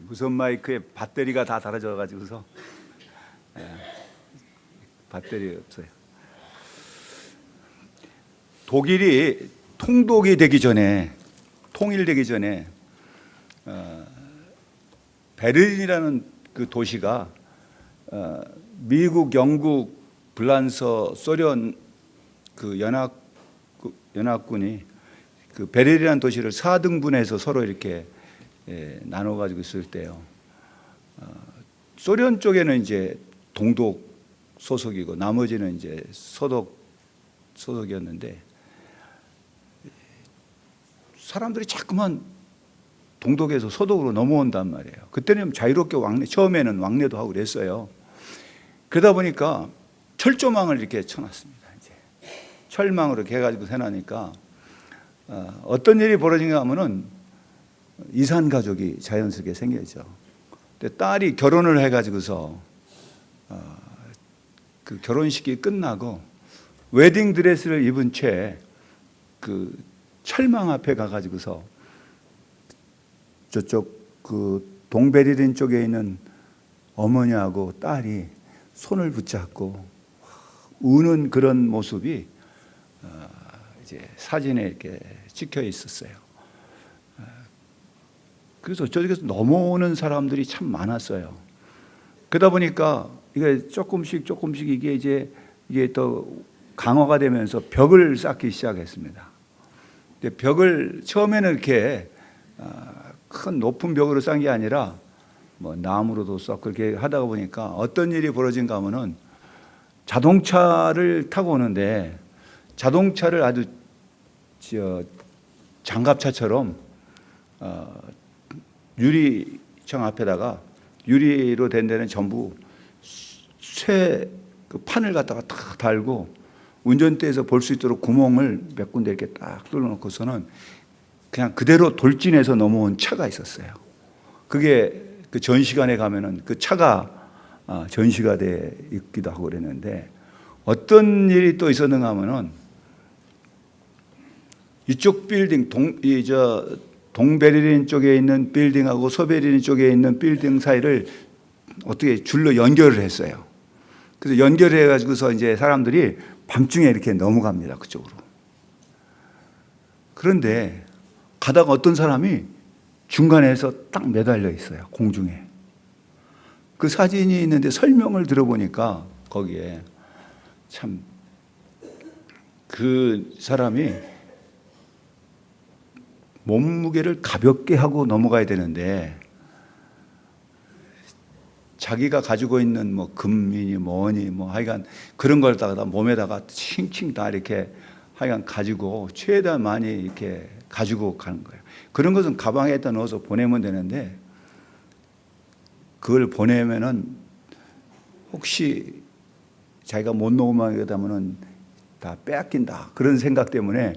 무선 마이크에 배터리가 다 달아져 가지고서 배터리 없어요. 독일이 통독이 되기 전에, 통일되기 전에 베를린이라는 그 도시가 미국, 영국, 프랑스, 소련 그 연합군이 그 베를린이라는 도시를 4등분해서 서로 이렇게 나눠 가지고 있을 때요. 소련 쪽에는 이제 동독 소속이고 나머지는 이제 서독 소속이었는데 사람들이 자꾸만 동독에서 서독으로 넘어온단 말이에요. 그때는 자유롭게 처음에는 왕래도 하고 그랬어요. 그러다 보니까 철조망을 이렇게 쳐놨습니다. 이제 철망으로 이렇게 해가지고 해놔니까 어떤 일이 벌어진가 하면은 이산 가족이 자연스럽게 생겨죠. 근데 딸이 결혼을 해가지고서 그 결혼식이 끝나고 웨딩 드레스를 입은 채 그 철망 앞에 가가지고서 저쪽 그 동베를린 쪽에 있는 어머니하고 딸이 손을 붙잡고 우는 그런 모습이 이제 사진에 이렇게 찍혀 있었어요. 그래서 저쪽에서 넘어오는 사람들이 참 많았어요. 그러다 보니까 이게 조금씩 이게 또 강화가 되면서 벽을 쌓기 시작했습니다. 근데 벽을 처음에는 이렇게 큰 높은 벽으로 쌓은 게 아니라 뭐 나무로도 쌓고 그렇게 하다가 보니까 어떤 일이 벌어진가 하면은 자동차를 타고 오는데 자동차를 아주 장갑차처럼 유리창 앞에다가 유리로 된 데는 전부 쇠 그 판을 갖다가 탁 달고 운전대에서 볼 수 있도록 구멍을 몇 군데 이렇게 딱 뚫어놓고서는 그냥 그대로 돌진해서 넘어온 차가 있었어요. 그게 그 전시관에 가면은 그 차가 전시가 돼 있기도 하고 그랬는데 어떤 일이 또 있었는가 하면은 이쪽 빌딩 동베를린 쪽에 있는 빌딩하고 서베를린 쪽에 있는 빌딩 사이를 어떻게 줄로 연결을 했어요. 그래서 연결해 가지고서 이제 사람들이 밤중에 이렇게 넘어갑니다. 그쪽으로. 그런데 가다가 어떤 사람이 중간에서 딱 매달려 있어요. 공중에. 그 사진이 있는데 설명을 들어보니까 거기에 참 그 사람이 몸무게를 가볍게 하고 넘어가야 되는데 자기가 가지고 있는 뭐 금이니 뭐니 뭐 하여간 그런 걸 다가 몸에다가 칭칭 다 이렇게 하여간 가지고 최대한 많이 이렇게 가지고 가는 거예요. 그런 것은 가방에다 넣어서 보내면 되는데 그걸 보내면은 혹시 자기가 못 넘어가게 되면은 다 빼앗긴다 그런 생각 때문에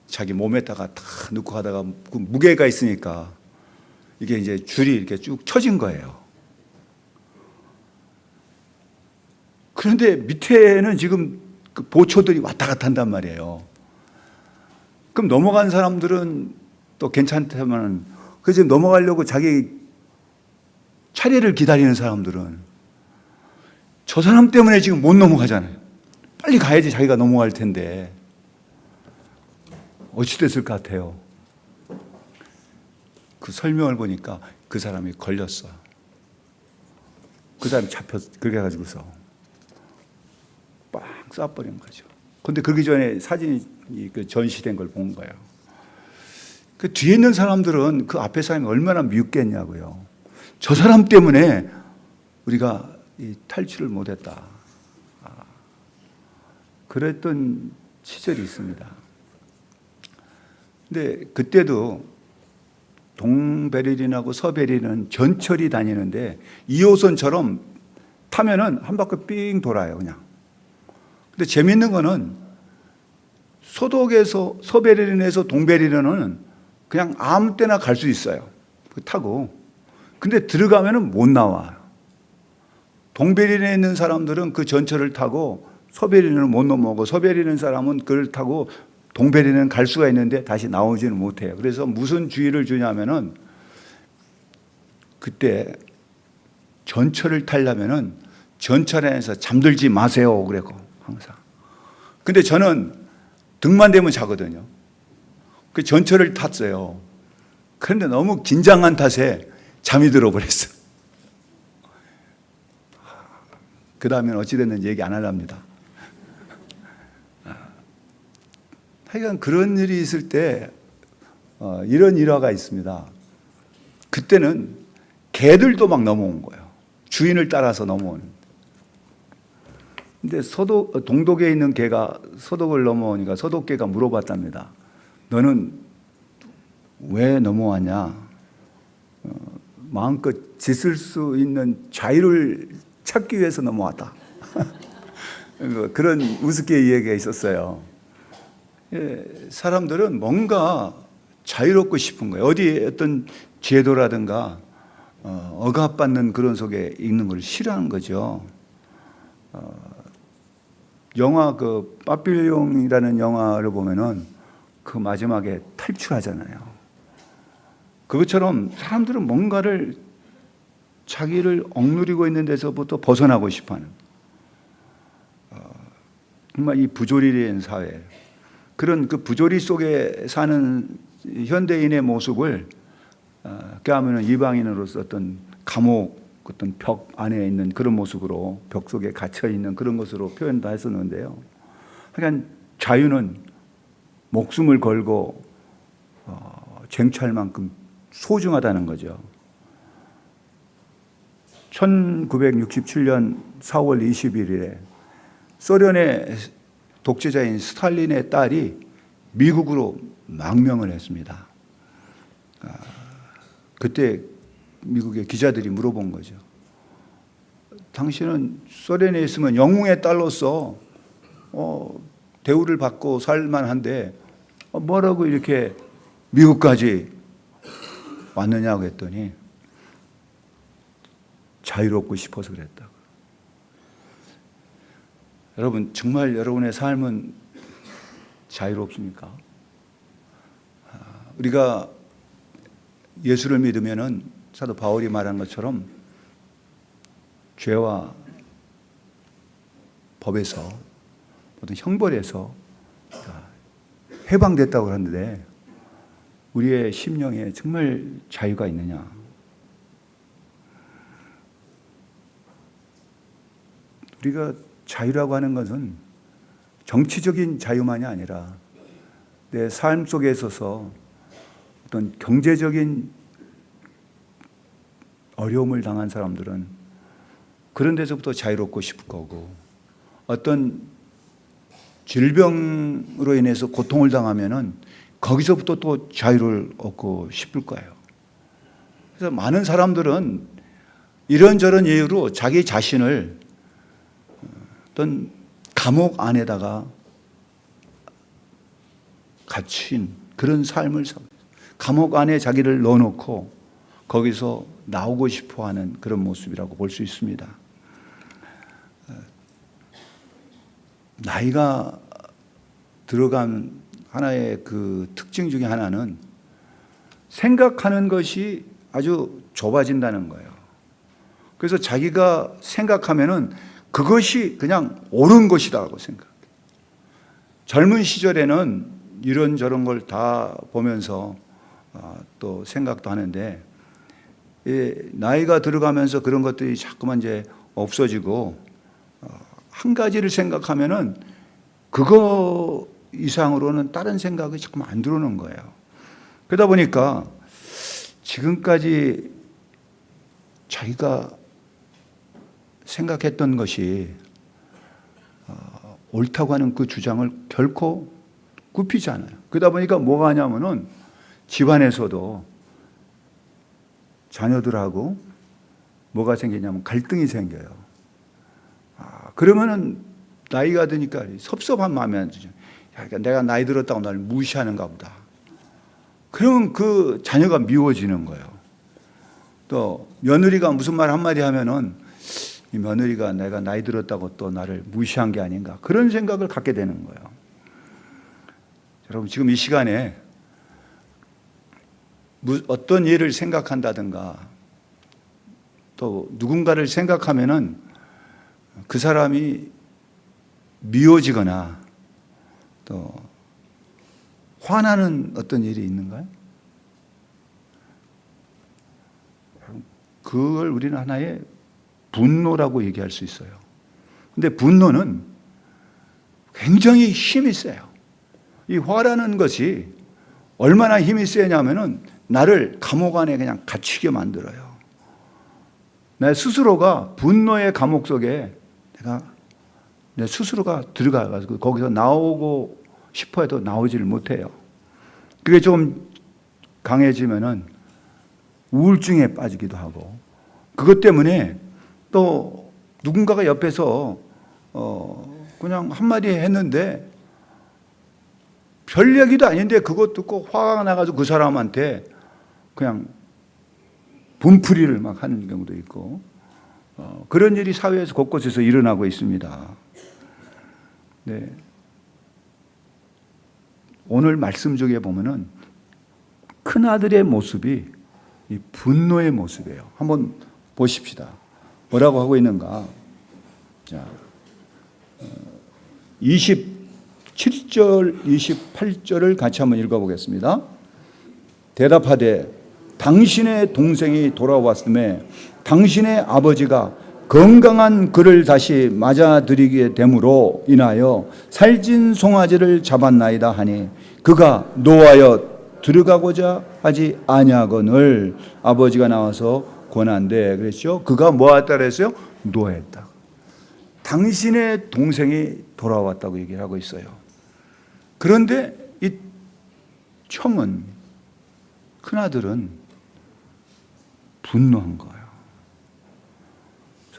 자기 몸에다가 다 넣고 가다가 그 무게가 있으니까 이게 이제 줄이 이렇게 쭉 쳐진 거예요. 그런데 밑에는 지금 그 보초들이 왔다 갔다 한단 말이에요. 그럼 넘어간 사람들은 또 괜찮다면 그 지금 넘어가려고 자기 차례를 기다리는 사람들은 저 사람 때문에 지금 못 넘어가잖아요. 빨리 가야지 자기가 넘어갈 텐데 어찌 됐을 것 같아요? 그 설명을 보니까 그 사람이 걸렸어. 그 사람이 그렇게 해가지고서 빵 쏴버린 거죠. 근데 그러기 전에 사진이 그 전시된 걸 본 거예요. 그 뒤에 있는 사람들은 그 앞에 사람이 얼마나 미웠겠냐고요. 저 사람 때문에 우리가 탈출을 못했다. 그랬던 시절이 있습니다. 근데 그때도 동베를린하고 서베를린은 전철이 다니는데 2호선처럼 타면은 한 바퀴 삥 돌아요, 그냥. 근데 재밌는 거는 서베를린에서 동베를린은 그냥 아무 때나 갈 수 있어요. 타고. 근데 들어가면은 못 나와요. 동베를린에 있는 사람들은 그 전철을 타고 서베를린은 못 넘어오고 서베를린 사람은 그걸 타고 동베를린은 갈 수가 있는데 다시 나오지는 못해요. 그래서 무슨 주의를 주냐면은 그때 전철을 타려면은 전철 안에서 잠들지 마세요 그랬고 항상. 근데 저는 등만 대면 자거든요. 그 전철을 탔어요. 그런데 너무 긴장한 탓에 잠이 들어버렸어요. 그 다음엔 어찌 됐는지 얘기 안 하랍니다. 하여간 그런 일이 있을 때 이런 일화가 있습니다. 그때는 개들도 막 넘어온 거예요. 주인을 따라서 넘어오는. 근데 동독에 있는 개가 서독을 넘어오니까 서독개가 물어봤답니다. 너는 왜 넘어왔냐? 마음껏 짖을 수 있는 자유를 찾기 위해서 넘어왔다. 그런 우습게 이야기가 있었어요. 사람들은 뭔가 자유롭고 싶은 거예요. 어디 어떤 제도라든가 억압받는 그런 속에 있는 걸 싫어하는 거죠. 영화 그 빠빌용이라는 영화를 보면은 그 마지막에 탈출하잖아요. 그것처럼 사람들은 뭔가를 자기를 억누리고 있는 데서부터 벗어나고 싶어하는 정말 이 부조리된 사회, 그런 그 부조리 속에 사는 현대인의 모습을 그하면은 이방인으로서 어떤 감옥, 어떤 벽 안에 있는 그런 모습으로 벽 속에 갇혀 있는 그런 것으로 표현도 했었는데요. 그러니까 자유는 목숨을 걸고 쟁취할 만큼 소중하다는 거죠. 1967년 4월 21일에 소련의 독재자인 스탈린의 딸이 미국으로 망명을 했습니다. 그때 미국의 기자들이 물어본 거죠. 당신은 소련에 있으면 영웅의 딸로서 대우를 받고 살만한데 뭐라고 이렇게 미국까지 왔느냐고 했더니 자유롭고 싶어서 그랬다고. 여러분, 정말 여러분의 삶은 자유롭습니까? 우리가 예수를 믿으면은 사도 바울이 말한 것처럼 죄와 법에서 어떤 형벌에서 해방됐다고 하는데 우리의 심령에 정말 자유가 있느냐? 우리가 자유라고 하는 것은 정치적인 자유만이 아니라 내 삶 속에 있어서 어떤 경제적인 어려움을 당한 사람들은 그런 데서부터 자유롭고 싶을 거고, 어떤 질병으로 인해서 고통을 당하면은 거기서부터 또 자유를 얻고 싶을 거예요. 그래서 많은 사람들은 이런저런 이유로 자기 자신을 어떤 감옥 안에다가 갇힌 그런 삶을 삽니다. 감옥 안에 자기를 넣어놓고 거기서 나오고 싶어하는 그런 모습이라고 볼 수 있습니다. 나이가 들어간 하나의 그 특징 중에 하나는 생각하는 것이 아주 좁아진다는 거예요. 그래서 자기가 생각하면은 그것이 그냥 옳은 것이라고 생각해요. 젊은 시절에는 이런저런 걸 다 보면서 또 생각도 하는데 나이가 들어가면서 그런 것들이 자꾸만 이제 없어지고 한 가지를 생각하면은 그거 이상으로는 다른 생각이 자꾸만 안 들어오는 거예요. 그러다 보니까 지금까지 자기가 생각했던 것이 옳다고 하는 그 주장을 결코 굽히지 않아요. 그러다 보니까 뭐가 하냐면은 집안에서도 자녀들하고 뭐가 생기냐면 갈등이 생겨요. 그러면은 나이가 드니까 섭섭한 마음이 안 들죠. 그러니까 내가 나이 들었다고 나를 무시하는가 보다. 그러면 그 자녀가 미워지는 거예요. 또 며느리가 무슨 말 한마디 하면은 이 며느리가 내가 나이 들었다고 또 나를 무시한 게 아닌가, 그런 생각을 갖게 되는 거예요. 여러분, 지금 이 시간에 어떤 일을 생각한다든가 또 누군가를 생각하면은 그 사람이 미워지거나 또 화나는 어떤 일이 있는가요? 그걸 우리는 하나의 분노라고 얘기할 수 있어요. 근데 분노는 굉장히 힘이 세요. 이 화라는 것이 얼마나 힘이 세냐면은 나를 감옥 안에 그냥 갇히게 만들어요. 내 스스로가 분노의 감옥 속에 내 스스로가 들어가가지고 거기서 나오고 싶어 해도 나오지를 못해요. 그게 좀 강해지면은 우울증에 빠지기도 하고, 그것 때문에 또 누군가가 옆에서 그냥 한마디 했는데 별 얘기도 아닌데 그것 듣고 화가 나가지고 그 사람한테 그냥 분풀이를 막 하는 경우도 있고, 그런 일이 사회에서 곳곳에서 일어나고 있습니다. 네. 오늘 말씀 중에 보면은 큰 아들의 모습이 이 분노의 모습이에요. 한번 보십시다. 뭐라고 하고 있는가? 자, 27절, 28절을 같이 한번 읽어보겠습니다. 대답하되 당신의 동생이 돌아왔음에 당신의 아버지가 건강한 그를 다시 맞아들이게 됨으로 인하여 살찐 송아지를 잡았나이다 하니 그가 노하여 들어가고자 하지 아니하거늘 아버지가 나와서 권한대 그랬죠. 그가 뭐 했다 그랬어요? 노했다. 당신의 동생이 돌아왔다고 얘기를 하고 있어요. 그런데 이 형은, 큰아들은 분노한 거예요.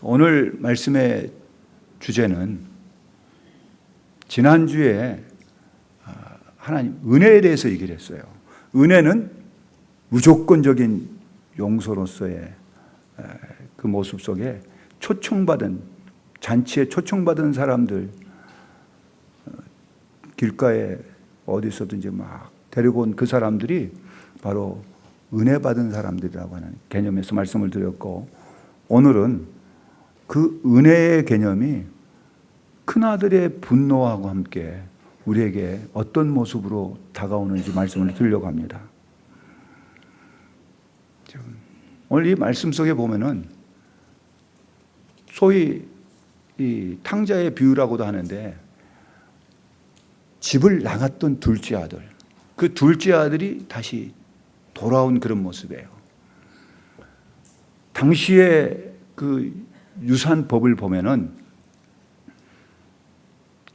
오늘 말씀의 주제는 지난주에 하나님 은혜에 대해서 얘기를 했어요. 은혜는 무조건적인 용서로서의 그 모습 속에 초청받은, 잔치에 초청받은 사람들, 길가에 어디서든지 막 데리고 온 그 사람들이 바로 은혜 받은 사람들이라고 하는 개념에서 말씀을 드렸고, 오늘은 그 은혜의 개념이 큰아들의 분노하고 함께 우리에게 어떤 모습으로 다가오는지 말씀을 드리려고 합니다. 오늘 이 말씀 속에 보면은 소위 이 탕자의 비유라고도 하는데, 집을 나갔던 둘째 아들, 그 둘째 아들이 다시 돌아온 그런 모습이에요. 당시의 그 유산법을 보면은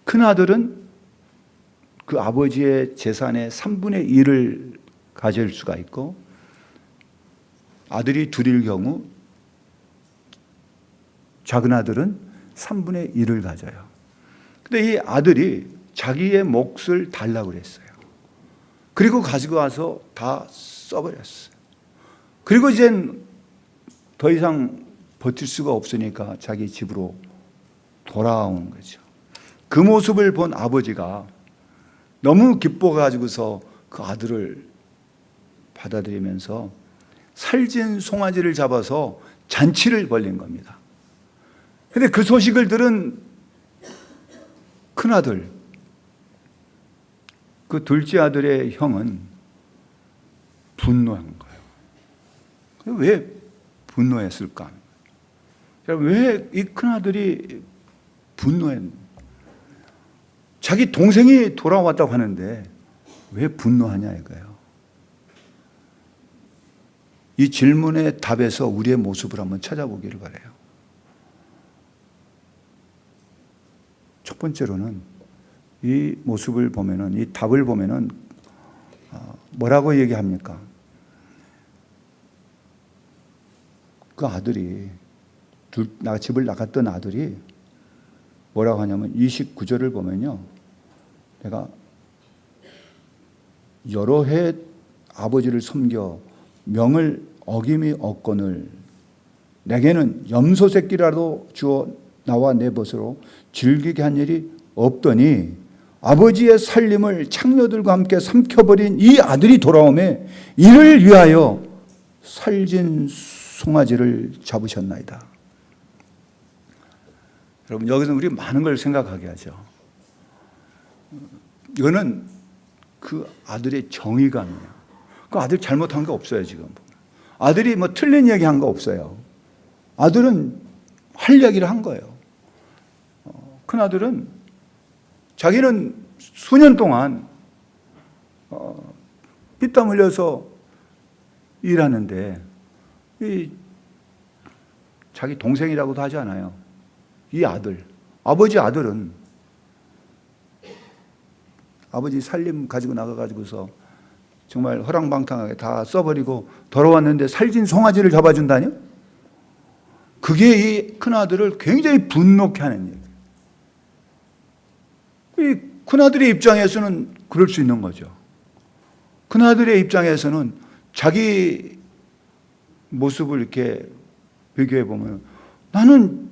큰 아들은 그 아버지의 재산의 3분의 1을 가질 수가 있고, 아들이 둘일 경우 작은 아들은 3분의 1을 가져요. 근데 이 아들이 자기의 몫을 달라고 그랬어요. 그리고 가지고 와서 다 써버렸어요. 그리고 이젠 더 이상 버틸 수가 없으니까 자기 집으로 돌아오는 거죠. 그 모습을 본 아버지가 너무 기뻐가지고서 그 아들을 받아들이면서 살찐 송아지를 잡아서 잔치를 벌린 겁니다. 그런데 그 소식을 들은 큰아들, 그 둘째 아들의 형은 분노한 거예요. 왜 분노했을까? 왜 이 큰아들이 분노했는가? 자기 동생이 돌아왔다고 하는데 왜 분노하냐 이거예요. 이 질문의 답에서 우리의 모습을 한번 찾아보기를 바라요. 첫 번째로는 이 모습을 보면은, 이 답을 보면은 뭐라고 얘기합니까? 그 아들이, 집을 나갔던 아들이 뭐라고 하냐면 29절을 보면요, 내가 여러 해 아버지를 섬겨 명을 어김이 없거늘 내게는 염소 새끼라도 주어 나와 내 벗으로 즐기게 한 일이 없더니 아버지의 살림을 창녀들과 함께 삼켜버린 이 아들이 돌아오매 이를 위하여 살진 송아지를 잡으셨나이다. 여러분, 여기서 우리 많은 걸 생각하게 하죠. 이거는 그 아들의 정의감이에요. 그 아들 잘못한 거 없어요, 지금. 아들이 뭐 틀린 얘기 한 거 없어요. 아들은 할 이야기를 한 거예요. 큰 아들은 자기는 수년 동안 피땀 흘려서 일하는데 이 자기 동생이라고도 하지 않아요. 이 아들, 아버지 아들은 아버지 살림 가지고 나가가지고서 정말 허랑방탕하게 다 써버리고 돌아왔는데 살찐 송아지를 잡아준다니요? 그게 이 큰아들을 굉장히 분노케 하는 얘기예요. 이 큰아들의 입장에서는 그럴 수 있는 거죠. 큰아들의 입장에서는 자기 모습을 이렇게 비교해 보면 나는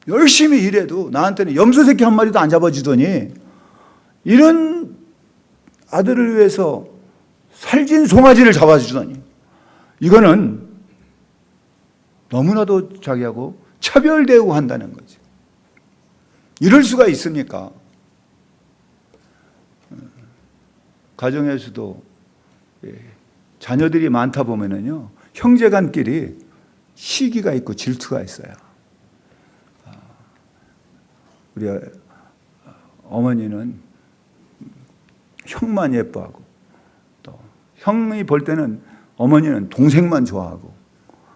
열심히 일해도 나한테는 염소 새끼 한 마리도 안 잡아주더니 이런 아들을 위해서 살찐 송아지를 잡아주더니 이거는 너무나도 자기하고 차별 대우한다는 거죠. 이럴 수가 있습니까? 가정에서도 자녀들이 많다 보면은요, 형제간끼리 시기가 있고 질투가 있어요. 우리 어머니는 형만 예뻐하고 또 형이 볼 때는 어머니는 동생만 좋아하고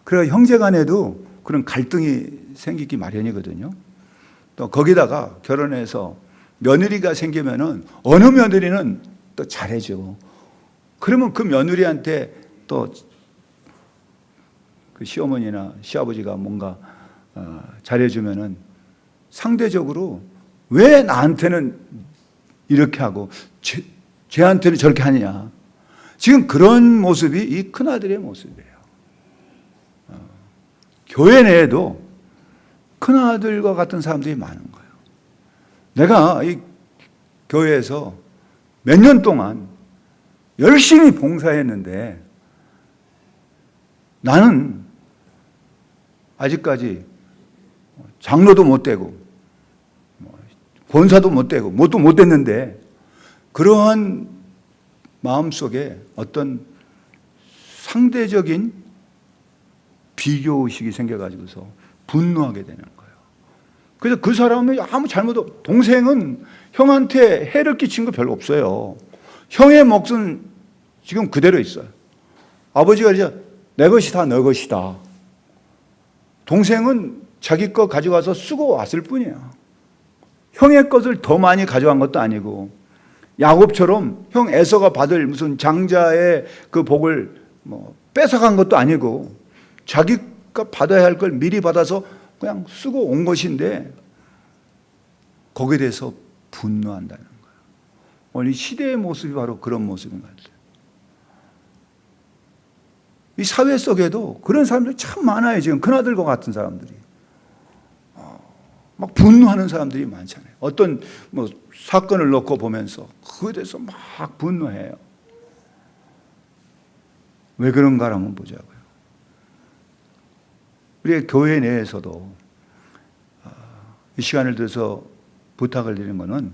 그래서 형제간에도 그런 갈등이 생기기 마련이거든요. 또 거기다가 결혼해서 며느리가 생기면은 어느 며느리는 또 잘해줘. 그러면 그 며느리한테 또 그 시어머니나 시아버지가 뭔가 잘해주면은 상대적으로 왜 나한테는 이렇게 하고 쟤한테는 저렇게 하느냐. 지금 그런 모습이 이 큰아들의 모습이에요. 교회 내에도 큰아들과 같은 사람들이 많은 거예요. 내가 이 교회에서 몇 년 동안 열심히 봉사했는데 나는 아직까지 장로도 못 되고 권사도 못 되고 뭣도 못 됐는데 그러한 마음속에 어떤 상대적인 비교의식이 생겨가지고서 분노하게 되는 거예요. 그래서 그 사람이 아무 잘못 없고 동생은 형한테 해를 끼친 거 별로 없어요. 형의 몫은 지금 그대로 있어요. 아버지가 이제 내 것이 다 너 것이다. 동생은 자기 거 가져가서 쓰고 왔을 뿐이야. 형의 것을 더 많이 가져간 것도 아니고 야곱처럼 형 에서가 받을 무슨 장자의 그 복을 뭐 뺏어간 것도 아니고 자기가 받아야 할 걸 미리 받아서 그냥 쓰고 온 것인데 거기에 대해서 분노한다는 거예요. 오늘 시대의 모습이 바로 그런 모습인 것 같아요. 이 사회 속에도 그런 사람들이 참 많아요. 지금 큰아들과 같은 사람들이. 막 분노하는 사람들이 많잖아요. 어떤 뭐 사건을 놓고 보면서 그거에 대해서 막 분노해요. 왜 그런가 한번 보자고요. 우리 교회 내에서도 이 시간을 들어서 부탁을 드리는 것은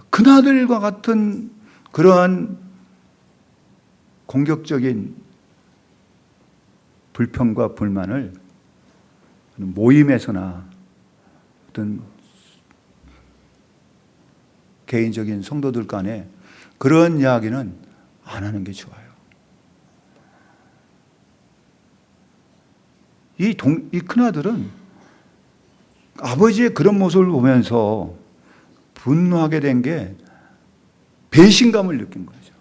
큰아들과 같은 그러한 공격적인 불평과 불만을 모임에서나 어떤 개인적인 성도들 간에 그런 이야기는 안 하는 게 좋아요. 이 큰아들은 아버지의 그런 모습을 보면서 분노하게 된 게 배신감을 느낀 거죠.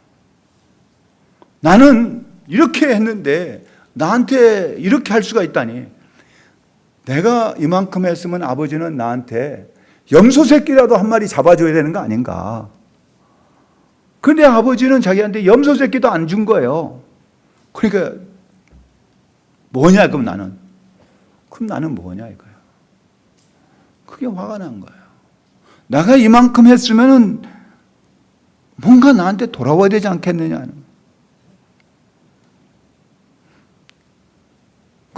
나는 이렇게 했는데 나한테 이렇게 할 수가 있다니. 내가 이만큼 했으면 아버지는 나한테 염소 새끼라도 한 마리 잡아줘야 되는 거 아닌가. 그런데 아버지는 자기한테 염소 새끼도 안 준 거예요. 그러니까 뭐냐 그럼 나는. 그럼 나는 뭐냐 이거예요. 그게 화가 난 거예요. 내가 이만큼 했으면은 뭔가 나한테 돌아와야 되지 않겠느냐는.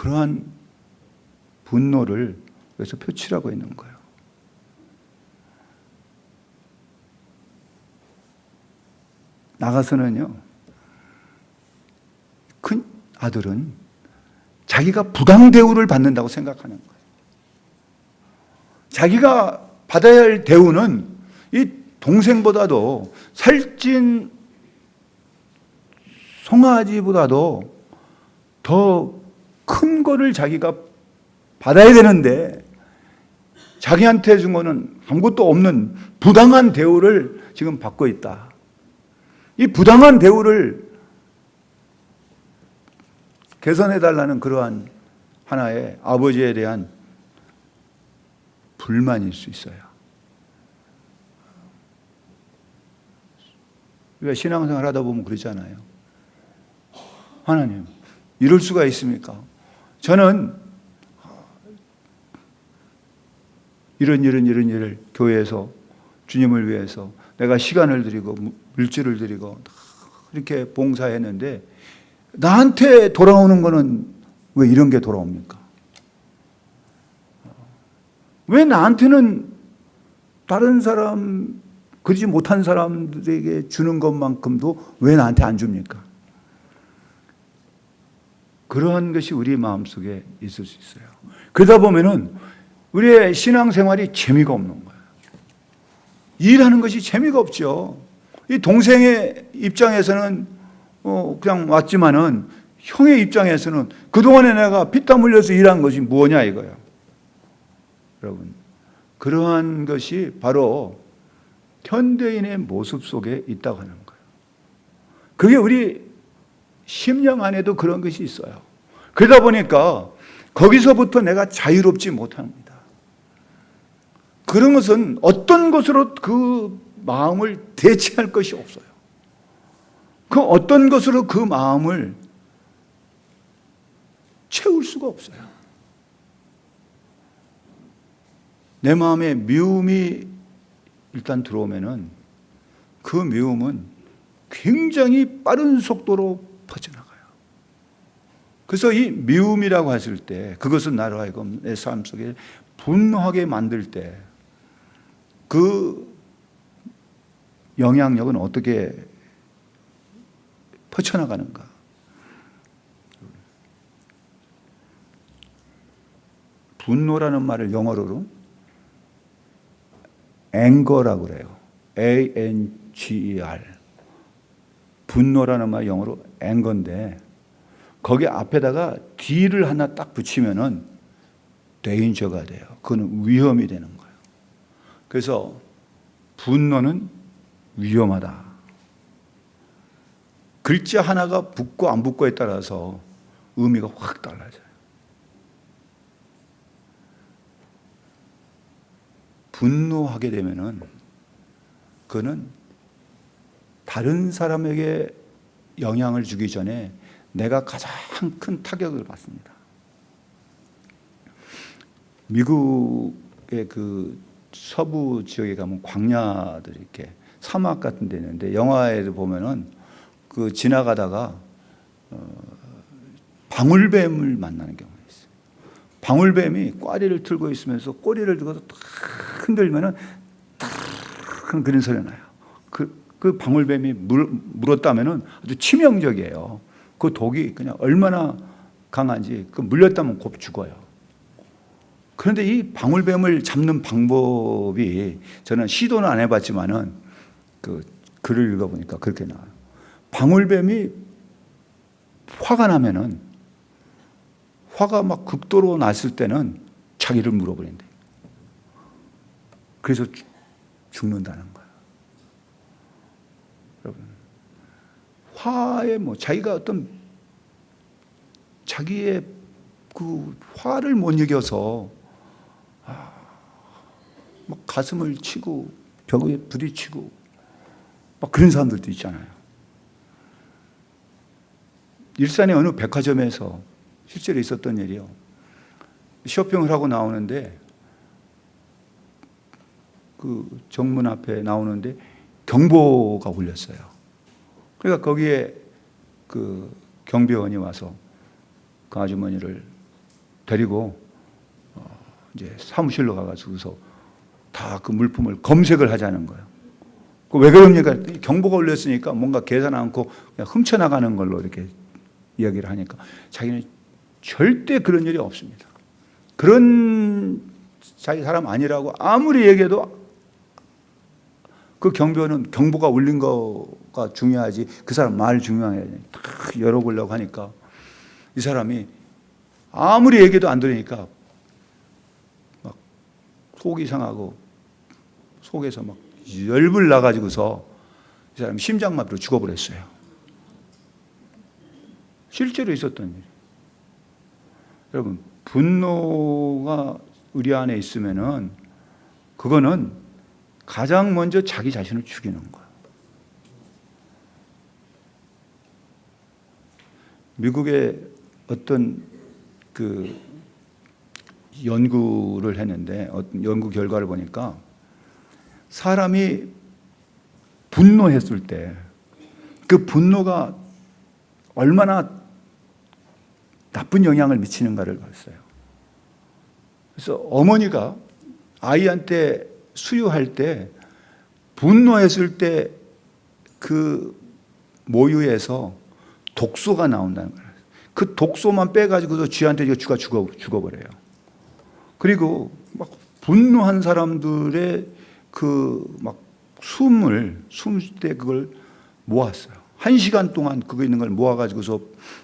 그러한 분노를 여기서 표출하고 있는 거예요. 나가서는요, 큰 아들은 자기가 부당 대우를 받는다고 생각하는 거예요. 자기가 받아야 할 대우는 이 동생보다도 살찐 송아지보다도 더 큰 거를 자기가 받아야 되는데 자기한테 준 거는 아무것도 없는 부당한 대우를 지금 받고 있다. 이 부당한 대우를 개선해달라는 그러한 하나의 아버지에 대한 불만일 수 있어요. 우리가 신앙생활 하다 보면 그러잖아요. 하나님, 이럴 수가 있습니까? 저는 이런 일을 교회에서 주님을 위해서 내가 시간을 드리고 물질을 드리고 이렇게 봉사했는데 나한테 돌아오는 거는 왜 이런 게 돌아옵니까? 왜 나한테는 다른 사람, 그러지 못한 사람들에게 주는 것만큼도 왜 나한테 안 줍니까? 그러한 것이 우리 마음속에 있을 수 있어요. 그러다 보면은 우리의 신앙생활이 재미가 없는 거예요. 일하는 것이 재미가 없죠. 이 동생의 입장에서는 그냥 왔지만은 형의 입장에서는 그동안에 내가 피땀 흘려서 일한 것이 뭐냐 이거예요. 여러분, 그러한 것이 바로 현대인의 모습 속에 있다고 하는 거예요. 그게 우리 심령 안에도 그런 것이 있어요. 그러다 보니까 거기서부터 내가 자유롭지 못합니다. 그런 것은 어떤 것으로 그 마음을 대체할 것이 없어요. 그 어떤 것으로 그 마음을 채울 수가 없어요. 내 마음에 미움이 일단 들어오면은 그 미움은 굉장히 빠른 속도로 퍼져나가요. 그래서 이 미움이라고 했을 때 그것은 나로 하여금 내 삶 속에 분노하게 만들 때 그 영향력은 어떻게 퍼져나가는가? 분노라는 말을 영어로는 anger라고 그래요. A-N-G-E-R. 분노라는 말 영어로 anger인데 거기 앞에다가 D를 하나 딱 붙이면은 danger가 돼요. 그건 위험이 되는 거예요. 그래서 분노는 위험하다. 글자 하나가 붙고 안 붙고에 따라서 의미가 확 달라져요. 분노하게 되면은 그는 다른 사람에게 영향을 주기 전에 내가 가장 큰 타격을 받습니다. 미국의 그 서부 지역에 가면 광야들이 이렇게 사막 같은 데 있는데 영화에도 보면은 그 지나가다가 방울뱀을 만나는 경우가 있어요. 방울뱀이 꽈리를 틀고 있으면서 꼬리를 들고서 탁 흔들면은 탁 그런 소리가 나요. 그 방울뱀이 물었다면은 아주 치명적이에요. 그 독이 그냥 얼마나 강한지 그 물렸다면 곧 죽어요. 그런데 이 방울뱀을 잡는 방법이 저는 시도는 안 해봤지만은 그 글을 읽어보니까 그렇게 나와요. 방울뱀이 화가 나면은 화가 막 극도로 났을 때는 자기를 물어버린대. 그래서 죽는다는 거예요. 여러분, 화에 자기가 어떤 자기의 그 화를 못 이겨서 막 가슴을 치고 벽에 부딪히고 막 그런 사람들도 있잖아요. 일산의 어느 백화점에서 실제로 있었던 일이요. 쇼핑을 하고 나오는데 그 정문 앞에 나오는데 경보가 울렸어요. 그러니까 거기에 그 경비원이 와서 그 아주머니를 데리고 이제 사무실로 가가지고서 다 그 물품을 검색을 하자는 거예요. 왜 그럽니까? 경보가 울렸으니까 뭔가 계산 않고 그냥 훔쳐나가는 걸로 이렇게 이야기를 하니까 자기는 절대 그런 일이 없습니다. 그런 자기 사람 아니라고 아무리 얘기해도 그 경비원은 경보가 울린 거가 중요하지 그 사람 말 중요해. 딱 열어보려고 하니까 이 사람이 아무리 얘기해도 안 들으니까 막 속이 상하고 속에서 막 열불 나가지고서 이 사람이 심장마비로 죽어버렸어요. 실제로 있었던 일. 여러분, 분노가 우리 안에 있으면은 그거는 가장 먼저 자기 자신을 죽이는 거예요. 미국의 어떤 그 연구를 했는데 어떤 연구 결과를 보니까 사람이 분노했을 때 그 분노가 얼마나 나쁜 영향을 미치는가를 봤어요. 그래서 어머니가 아이한테 수유할 때 분노했을 때 그 모유에서 독소가 나온다는 거예요. 그 독소만 빼가지고도 쥐한테 쥐가 죽어버려요. 그리고 막 분노한 사람들의 그 막 숨을 숨 때 그걸 모았어요. 1시간 동안 그거 있는 걸 모아가지고서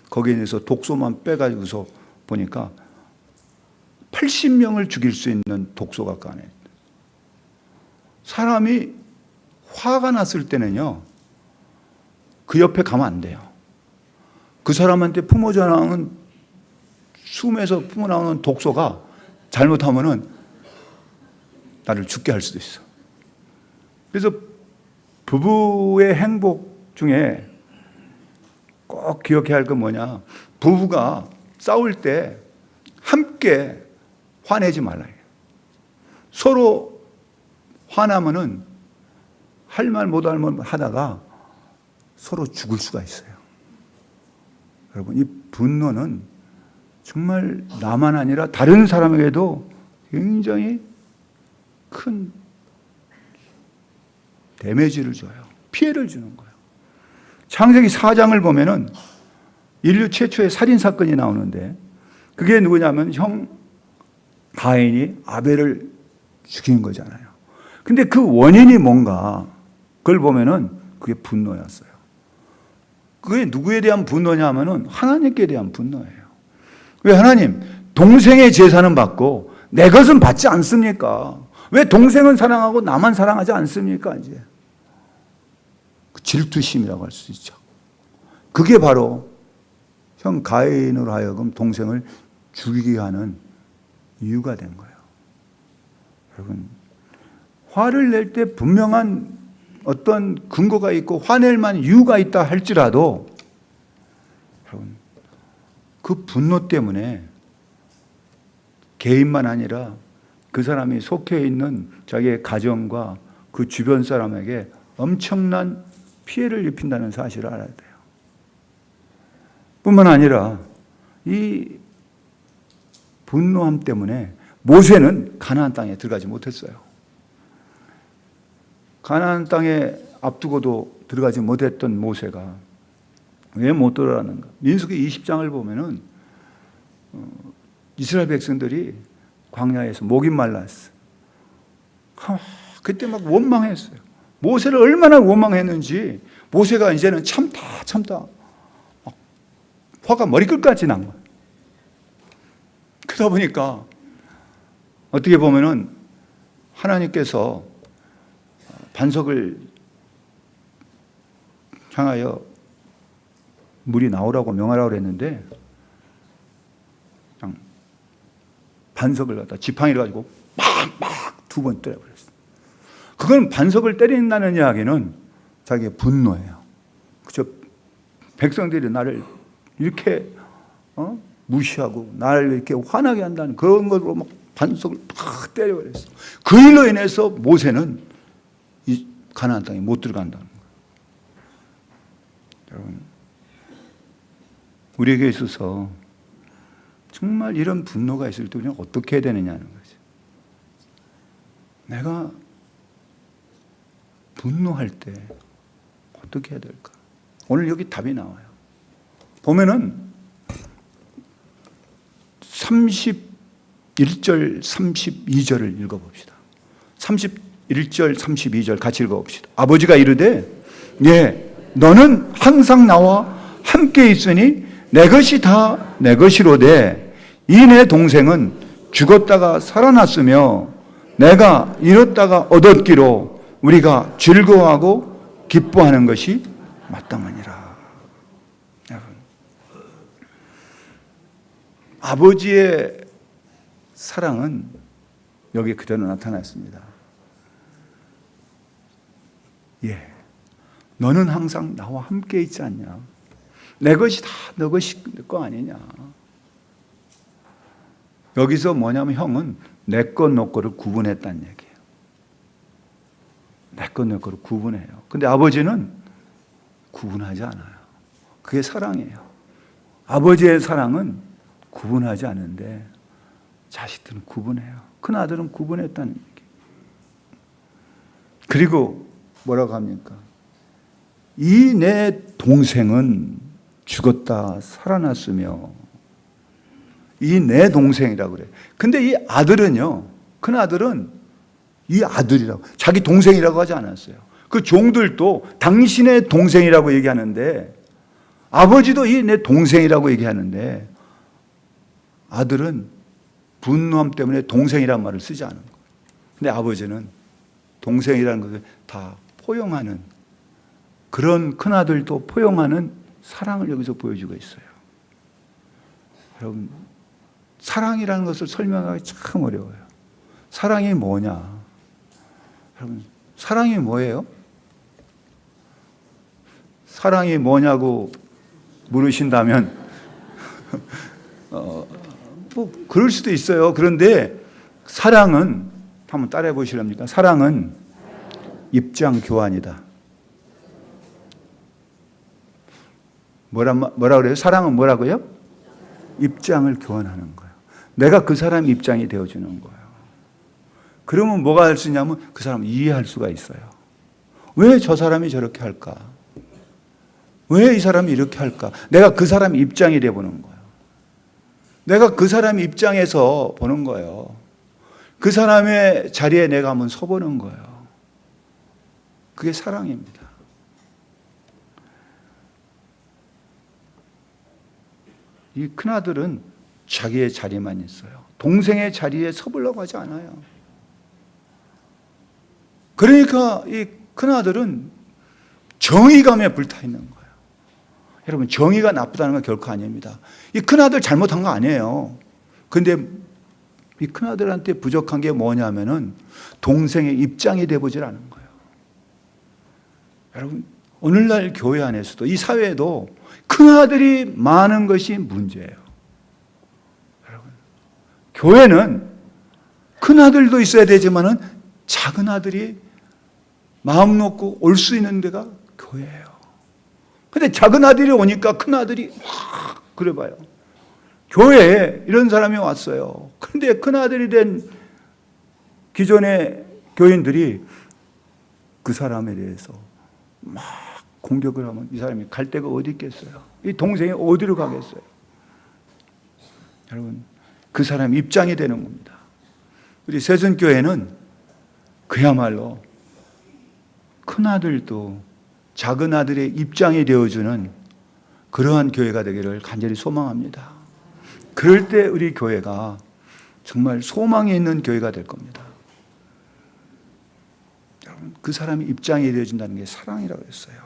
거기에 대해서 독소만 빼가지고서 보니까 80명을 죽일 수 있는 독소가 그 안에 있다. 사람이 화가 났을 때는요, 그 옆에 가면 안 돼요. 그 사람한테 품어져 나오는 숨에서 품어 나오는 독소가 잘못하면은 나를 죽게 할 수도 있어. 그래서 부부의 행복 중에 꼭 기억해야 할 건 뭐냐? 부부가 싸울 때 함께 화내지 말라. 서로 화나면은 할 말 못 할 말 하다가 서로 죽을 수가 있어요. 여러분, 이 분노는 정말 나만 아니라 다른 사람에게도 굉장히 큰 데미지를 줘요. 피해를 주는 거예요. 창세기 4장을 보면은 인류 최초의 살인 사건이 나오는데 그게 누구냐면 형 가인이 아벨을 죽인 거잖아요. 근데 그 원인이 뭔가 그걸 보면은 그게 분노였어요. 그게 누구에 대한 분노냐 하면은 하나님께 대한 분노예요. 왜 하나님 동생의 제사는 받고 내 것은 받지 않습니까? 왜 동생은 사랑하고 나만 사랑하지 않습니까? 이제 질투심이라고 할 수 있죠. 그게 바로 형 가인으로 하여금 동생을 죽이게 하는 이유가 된 거예요. 여러분, 화를 낼 때 분명한 어떤 근거가 있고 화낼 만한 이유가 있다 할지라도 여러분, 그 분노 때문에 개인만 아니라 그 사람이 속해 있는 자기의 가정과 그 주변 사람에게 엄청난 피해를 입힌다는 사실을 알아야 돼요. 뿐만 아니라 이 분노함 때문에 모세는 가나안 땅에 들어가지 못했어요. 가나안 땅에 앞두고도 들어가지 못했던 모세가 왜 못 들어가는가? 민수기 20장을 보면은 이스라엘 백성들이 광야에서 목이 말랐어. 그때 막 원망했어요. 모세를 얼마나 원망했는지 모세가 이제는 참다 화가 머리끝까지 난 거예요. 그러다 보니까 어떻게 보면은 하나님께서 반석을 향하여 물이 나오라고 명하라고 그랬는데 그냥 반석을 갖다 지팡이를 가지고 빡 2번 때려버렸어요. 그건 반석을 때린다는 이야기는 자기의 분노예요. 그저 백성들이 나를 이렇게 무시하고 나를 이렇게 화나게 한다는 그런 걸로 막 반석을 팍 때려버렸어. 그 일로 인해서 모세는 이 가나안 땅에 못 들어간다는 거예요. 여러분, 우리에게 있어서 정말 이런 분노가 있을 때 우리는 어떻게 해야 되느냐는 거죠. 내가 분노할 때 어떻게 해야 될까? 오늘 여기 답이 나와요. 보면은 31절, 32절을 읽어봅시다. 31절, 32절 같이 읽어봅시다. 아버지가 이르되 예, 너는 항상 나와 함께 있으니 내 것이 다 내 것이로되 이 내 동생은 죽었다가 살아났으며 내가 잃었다가 얻었기로 우리가 즐거워하고 기뻐하는 것이 마땅하니라. 여러분, 아버지의 사랑은 여기 그대로 나타났습니다. 예, 너는 항상 나와 함께 있지 않냐? 내 것이 다 너 것이 내 거 아니냐? 여기서 뭐냐면 형은 내 것, 너 거를 구분했다는 얘기예요. 내 것, 너 거를 구분해요. 근데 아버지는 구분하지 않아요. 그게 사랑이에요. 아버지의 사랑은 구분하지 않는데 자식들은 구분해요. 큰 아들은 구분했다는 얘기. 그리고 뭐라고 합니까? 이 내 동생은 죽었다 살아났으며 이 내 동생이라고 그래. 근데 이 아들은요, 큰 아들은 이 아들이라고, 자기 동생이라고 하지 않았어요. 그 종들도 당신의 동생이라고 얘기하는데 아버지도 이 내 동생이라고 얘기하는데 아들은 분노함 때문에 동생이라는 말을 쓰지 않은 거예요. 근데 아버지는 동생이라는 것을 다 포용하는, 그런 큰아들도 포용하는 사랑을 여기서 보여주고 있어요. 여러분, 사랑이라는 것을 설명하기 참 어려워요. 사랑이 뭐냐? 여러분, 사랑이 뭐예요? 사랑이 뭐냐고 물으신다면 뭐 그럴 수도 있어요. 그런데 사랑은 한번 따라해 보시렵니까? 사랑은 입장 교환이다. 뭐라 그래요? 사랑은 뭐라고요? 입장을 교환하는 거예요. 내가 그 사람 입장이 되어주는 거예요. 그러면 뭐가 할 수 있냐면 그 사람을 이해할 수가 있어요. 왜 저 사람이 저렇게 할까? 왜 이 사람이 이렇게 할까? 내가 그 사람 입장이 되어보는 거예요. 내가 그 사람 입장에서 보는 거예요. 그 사람의 자리에 내가 한번 서보는 거예요. 그게 사랑입니다. 이 큰아들은 자기의 자리만 있어요. 동생의 자리에 서보려고 하지 않아요. 그러니까 이 큰아들은 정의감에 불타 있는 거예요. 여러분, 정의가 나쁘다는 건 결코 아닙니다. 이 큰아들 잘못한 거 아니에요. 근데 이 큰아들한테 부족한 게 뭐냐면은 동생의 입장이 되어보질 않은 거예요. 여러분, 오늘날 교회 안에서도 이 사회에도 큰아들이 많은 것이 문제예요. 여러분, 교회는 큰아들도 있어야 되지만은 작은 아들이 마음 놓고 올 수 있는 데가 교회예요. 근데 작은 아들이 오니까 큰 아들이 확 그래봐요. 교회에 이런 사람이 왔어요. 그런데 큰 아들이 된 기존의 교인들이 그 사람에 대해서 막 공격을 하면 이 사람이 갈 데가 어디 있겠어요? 이 동생이 어디로 가겠어요? 여러분, 그 사람 입장이 되는 겁니다. 우리 새순교회는 그야말로 큰 아들도 작은 아들의 입장이 되어주는 그러한 교회가 되기를 간절히 소망합니다. 그럴 때 우리 교회가 정말 소망이 있는 교회가 될 겁니다. 여러분, 그 사람이 입장이 되어준다는 게 사랑이라고 했어요.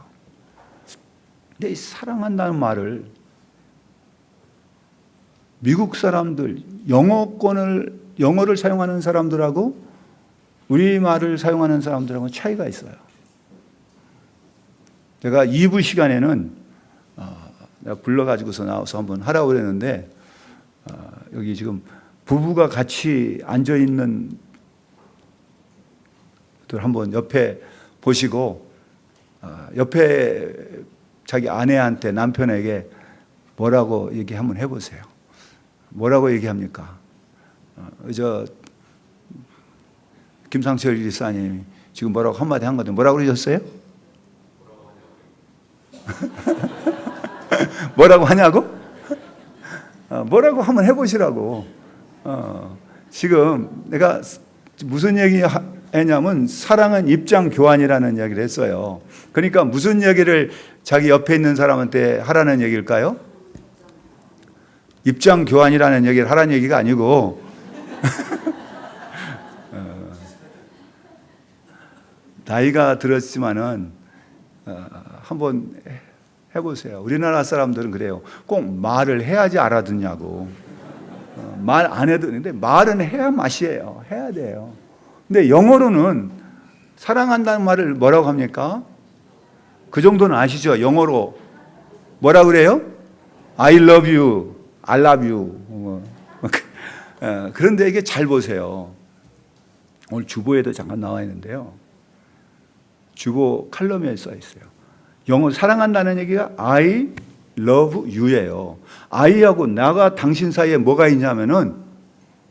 근데 이 사랑한다는 말을 미국 사람들, 영어를 사용하는 사람들하고 우리말을 사용하는 사람들하고는 차이가 있어요. 제가 2부 시간에는 내가 불러가지고서 나와서 한번 하라고 그랬는데 여기 지금 부부가 같이 앉아있는 들 한번 옆에 보시고 옆에 자기 아내한테 남편에게 뭐라고 얘기 한번 해보세요. 뭐라고 얘기합니까? 김상철 지사님이 지금 뭐라고 한마디 한 거든 뭐라고 그러셨어요? 뭐라고 하냐고? 뭐라고 한번 해보시라고. 지금 내가 무슨 얘기 했냐면 사랑은 입장 교환이라는 얘기를 했어요. 그러니까 무슨 얘기를 자기 옆에 있는 사람한테 하라는 얘기일까요? 입장 교환이라는 얘기를 하라는 얘기가 아니고 나이가 들었지만은 한번 해보세요. 우리나라 사람들은 그래요. 꼭 말을 해야지 알아듣냐고. 말 안 해도 되는데 말은 해야 맛이에요. 해야 돼요. 근데 영어로는 사랑한다는 말을 뭐라고 합니까? 그 정도는 아시죠? 영어로 뭐라 그래요? I love you, I love you. 그런데 이게 잘 보세요. 오늘 주보에도 잠깐 나와 있는데요. 주보 칼럼에 써 있어요. 영어 사랑한다는 얘기가 I love you예요. I하고 나가 당신 사이에 뭐가 있냐면은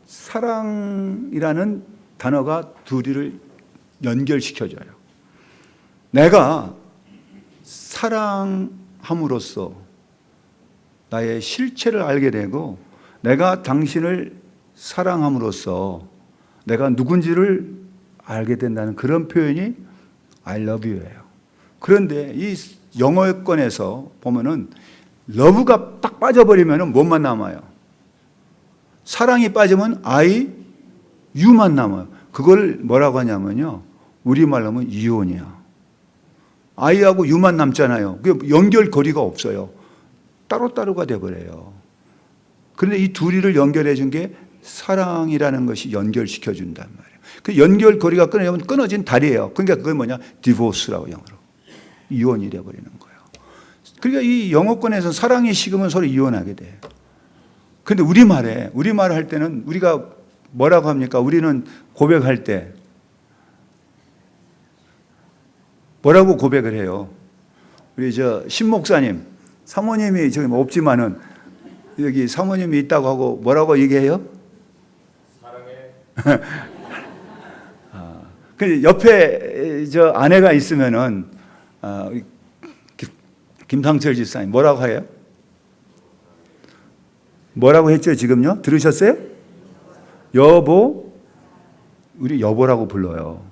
사랑이라는 단어가 둘이를 연결시켜줘요. 내가 사랑함으로써 나의 실체를 알게 되고 내가 당신을 사랑함으로써 내가 누군지를 알게 된다는 그런 표현이 I love you예요. 그런데 이 영어권에서 보면은 러브가 딱 빠져버리면 뭐만 남아요? 사랑이 빠지면 I, you만 남아요. 그걸 뭐라고 하냐면요. 우리말로 하면 이혼이야. I하고 you만 남잖아요. 그게 연결고리가 없어요. 따로따로가 돼버려요. 그런데 이 둘이를 연결해 준 게 사랑이라는 것이 연결시켜 준단 말이에요. 그 연결고리가 끊어지면 끊어진 다리예요. 그러니까 그게 뭐냐? 디보스라고 영어로. 이혼이 되어버리는 거예요. 그러니까 이 영어권에서 사랑이 식으면 서로 이혼하게 돼요. 그런데 우리말 할 때는 우리가 뭐라고 합니까? 우리는 고백할 때 뭐라고 고백을 해요? 우리 신 목사님, 사모님이 저기 없지만은 여기 사모님이 있다고 하고 뭐라고 얘기해요? 사랑해. 그 옆에 아내가 있으면은 김상철 집사님 뭐라고 해요? 뭐라고 했죠 지금요? 들으셨어요? 여보, 우리 여보라고 불러요.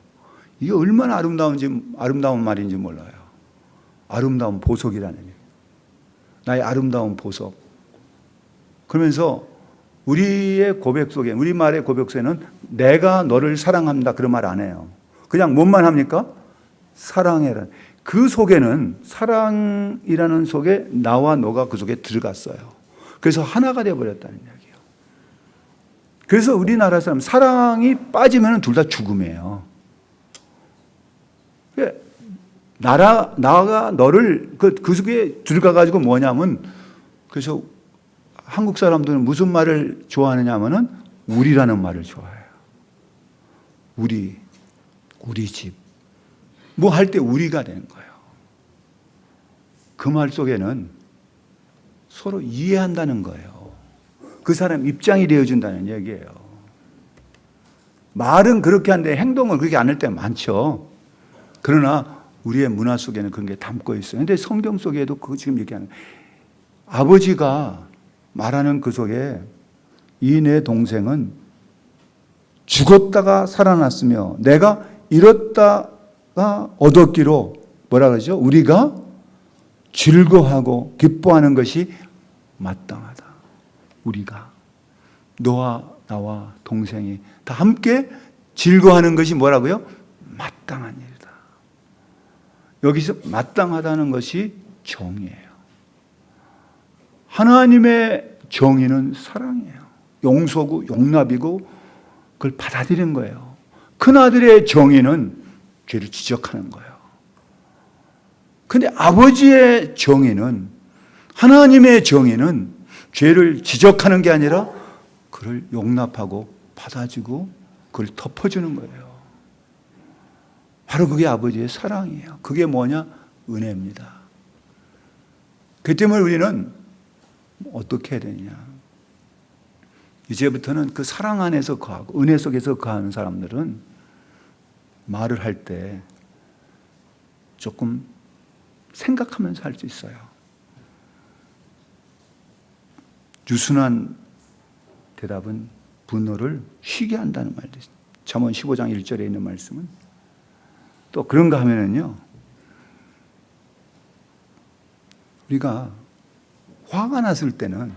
이게 얼마나 아름다운 말인지 몰라요. 아름다운 보석이라는 얘기. 나의 아름다운 보석. 그러면서 우리의 고백 속에, 우리말의 고백 속에는 내가 너를 사랑한다 그런 말 안 해요. 그냥 뭔만 합니까? 사랑해라. 그 속에는 사랑이라는 속에 나와 너가 그 속에 들어갔어요. 그래서 하나가 되어버렸다는 이야기예요. 그래서 우리나라 사람 사랑이 빠지면 둘 다 죽음이에요. 나가 너를 그 속에 들어가가지고 뭐냐면 그래서 한국 사람들은 무슨 말을 좋아하느냐 하면은 우리라는 말을 좋아해요. 우리 집. 뭐 할 때 우리가 되는 거예요. 그 말 속에는 서로 이해한다는 거예요. 그 사람 입장이 되어준다는 얘기예요. 말은 그렇게 하는데 행동은 그렇게 안 할 때 많죠. 그러나 우리의 문화 속에는 그런 게 담고 있어요. 그런데 성경 속에도 그거 지금 얘기하는 아버지가 말하는 그 속에 이 내 동생은 죽었다가 살아났으며 내가 잃었다가 얻었기로 뭐라 그러죠? 우리가 즐거워하고 기뻐하는 것이 마땅하다. 우리가 너와 나와 동생이 다 함께 즐거워하는 것이 뭐라고요? 마땅한 일이다. 여기서 마땅하다는 것이 정의예요. 하나님의 정의는 사랑이에요. 용서고 용납이고 그걸 받아들이는 거예요. 큰아들의 정의는 죄를 지적하는 거예요. 그런데 아버지의 정의는, 하나님의 정의는 죄를 지적하는 게 아니라 그를 용납하고 받아주고 그걸 덮어주는 거예요. 바로 그게 아버지의 사랑이에요. 그게 뭐냐? 은혜입니다. 그 때문에 우리는 어떻게 해야 되느냐? 이제부터는 그 사랑 안에서 거하고 은혜 속에서 거하는 사람들은 말을 할 때 조금 생각하면서 할 수 있어요. 유순한 대답은 분노를 쉬게 한다는 말도 있어요. 잠언 15장 1절에 있는 말씀은 또 그런가 하면은요, 우리가 화가 났을 때는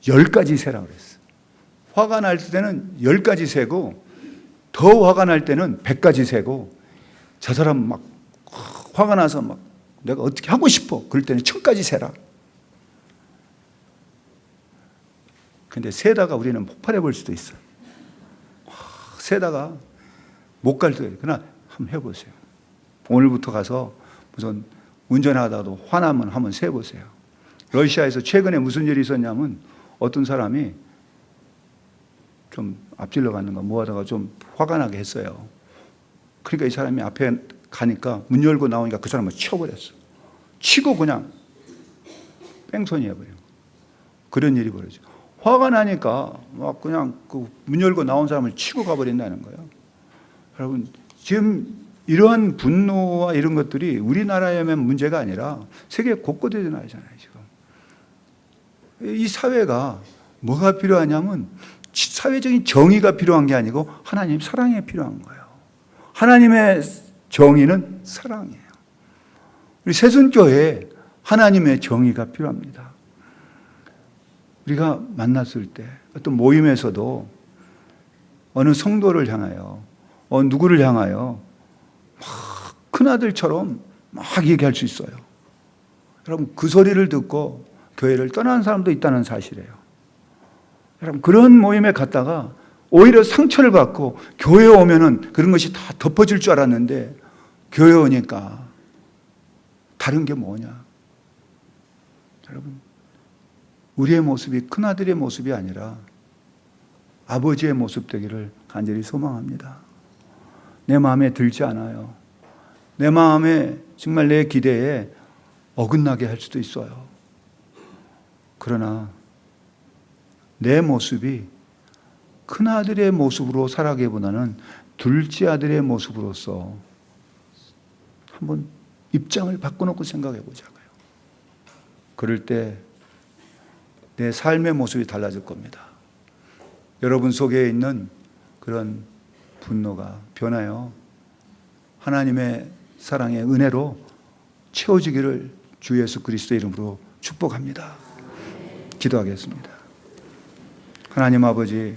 10가지 세라고 그랬어요. 화가 날 때는 10가지 세고, 더 화가 날 때는 100가지 세고, 저 사람 막 화가 나서 막 내가 어떻게 하고 싶어. 그럴 때는 1000가지 세라. 근데 세다가 우리는 폭발해 볼 수도 있어요. 세다가 못 갈 때도 있어요. 그러나 한번 해보세요. 오늘부터 가서 무슨 운전하다가도 화나면 한번 세보세요. 러시아에서 최근에 무슨 일이 있었냐면 어떤 사람이 좀 앞질러 갔는가 뭐 하다가 좀 화가 나게 했어요. 그러니까 이 사람이 앞에 가니까 문 열고 나오니까 그 사람을 쳐버렸어. 치고 그냥 뺑소니 해버려요. 그런 일이 벌어져. 화가 나니까 막 그냥 그 문 열고 나온 사람을 치고 가버린다는 거예요. 여러분, 지금 이러한 분노와 이런 것들이 우리나라에만 문제가 아니라 세계 곳곳에 일어나잖아요, 지금. 이 사회가 뭐가 필요하냐면 사회적인 정의가 필요한 게 아니고 하나님 사랑이 필요한 거예요. 하나님의 정의는 사랑이에요. 우리 새순교회에 하나님의 정의가 필요합니다. 우리가 만났을 때 어떤 모임에서도 어느 성도를 향하여 누구를 향하여 막 큰아들처럼 막 얘기할 수 있어요. 여러분, 그 소리를 듣고 교회를 떠나는 사람도 있다는 사실이에요. 여러분, 그런 모임에 갔다가 오히려 상처를 받고 교회에 오면은 그런 것이 다 덮어질 줄 알았는데 교회에 오니까 다른 게 뭐냐? 여러분, 우리의 모습이 큰아들의 모습이 아니라 아버지의 모습 되기를 간절히 소망합니다. 내 마음에 들지 않아요. 내 마음에 정말 내 기대에 어긋나게 할 수도 있어요. 그러나 내 모습이 큰아들의 모습으로 살아가기보다는 둘째 아들의 모습으로서 한번 입장을 바꿔놓고 생각해 보자고요. 그럴 때 내 삶의 모습이 달라질 겁니다. 여러분 속에 있는 그런 분노가 변하여 하나님의 사랑의 은혜로 채워지기를 주 예수 그리스도의 이름으로 축복합니다. 기도하겠습니다. 하나님 아버지,